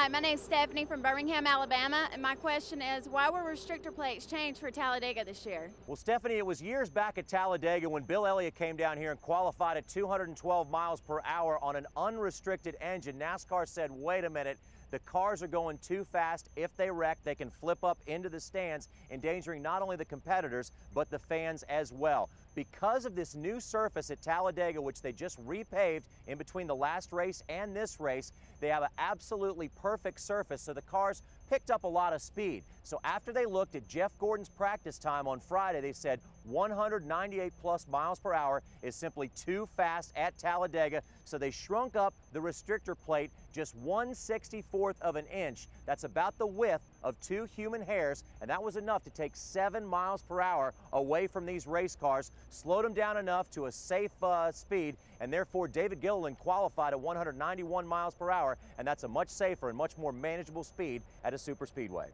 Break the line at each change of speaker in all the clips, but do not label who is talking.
Hi, my name is Stephanie from Birmingham, Alabama, and my question is, why were restrictor plates changed for Talladega this year?
Well, Stephanie, it was years back at Talladega when Bill Elliott came down here and qualified at 212 miles per hour on an unrestricted engine. NASCAR said, wait a minute, the cars are going too fast. If they wreck, they can flip up into the stands, endangering not only the competitors, but the fans as well. Because of this new surface at Talladega, which they just repaved in between the last race and this race, they have an absolutely perfect surface, so the cars picked up a lot of speed. So after they looked at Jeff Gordon's practice time on Friday, they said 198 plus miles per hour is simply too fast at Talladega, so they shrunk up the restrictor plate just 1/64th of an inch. That's about the width of 2 human hairs, and that was enough to take 7 miles per hour away from these race cars, slowed them down enough to a safe speed, and therefore David Gilliland qualified at 191 miles per hour, and that's a much safer and much more manageable speed at a super speedway.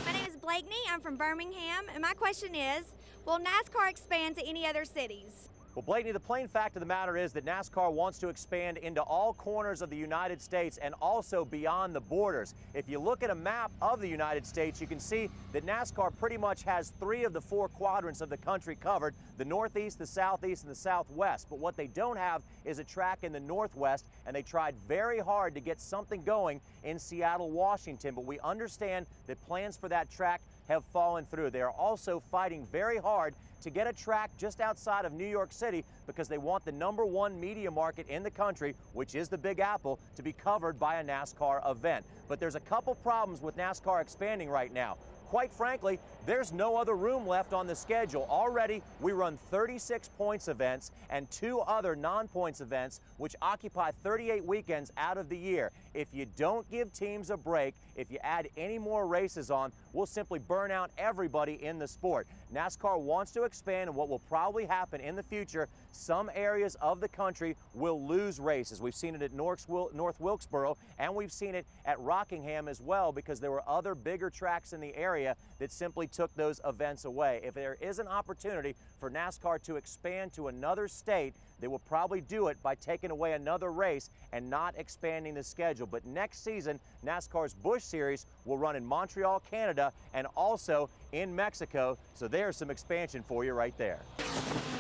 My name is Blakeney. I'm from Birmingham, and my question is, will NASCAR expand to any other cities?
Well, Blakeney, the plain fact of the matter is that NASCAR wants to expand into all corners of the United States and also beyond the borders. If you look at a map of the United States, you can see that NASCAR pretty much has 3 of the 4 quadrants of the country covered, the Northeast, the Southeast, and the Southwest. But what they don't have is a track in the Northwest, and they tried very hard to get something going in Seattle, Washington. But we understand that plans for that track have fallen through. They are also fighting very hard to get a track just outside of New York City because they want the #1 media market in the country, which is the Big Apple, to be covered by a NASCAR event. But there's a couple problems with NASCAR expanding right now. Quite frankly, there's no other room left on the schedule. Already, we run 36 points events and 2 other non-points events, which occupy 38 weekends out of the year. If you don't give teams a break, if you add any more races on, we'll simply burn out everybody in the sport. NASCAR wants to expand, and what will probably happen in the future, some areas of the country will lose races. We've seen it at North Wilkesboro, and we've seen it at Rockingham as well, because there were other bigger tracks in the area that simply took those events away. If there is an opportunity for NASCAR to expand to another state, they will probably do it by taking away another race and not expanding the schedule. But next season, NASCAR's Busch Series will run in Montreal, Canada, and also in Mexico. So there's some expansion for you right there.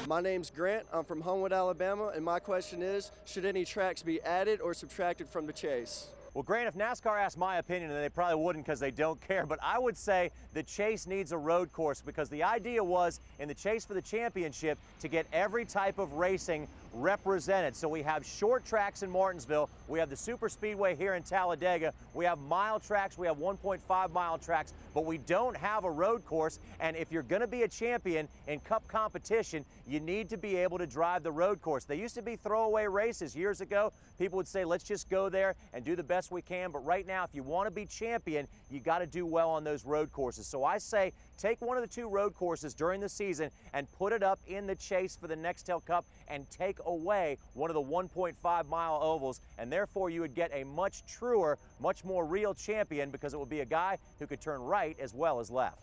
My name's Grant. I'm from Homewood, Alabama, and my question is, should any tracks be added or subtracted from the chase?
Well, Grant, if NASCAR asked my opinion, then they probably wouldn't because they don't care, but I would say the chase needs a road course because the idea was in the chase for the championship to get every type of racing represented. So we have short tracks in Martinsville, we have the super speedway here in Talladega, we have mile tracks, we have 1.5 mile tracks, but we don't have a road course. And if you're going to be a champion in cup competition, you need to be able to drive the road course. They used to be throwaway races years ago. People would say, let's just go there and do the best we can. But right now, if you want to be champion, you got to do well on those road courses. So I say take one of the 2 road courses during the season and put it up in the chase for the Nextel Cup and take away one of the 1.5 mile ovals, and therefore you would get a much truer, much more real champion because it would be a guy who could turn right as well as left.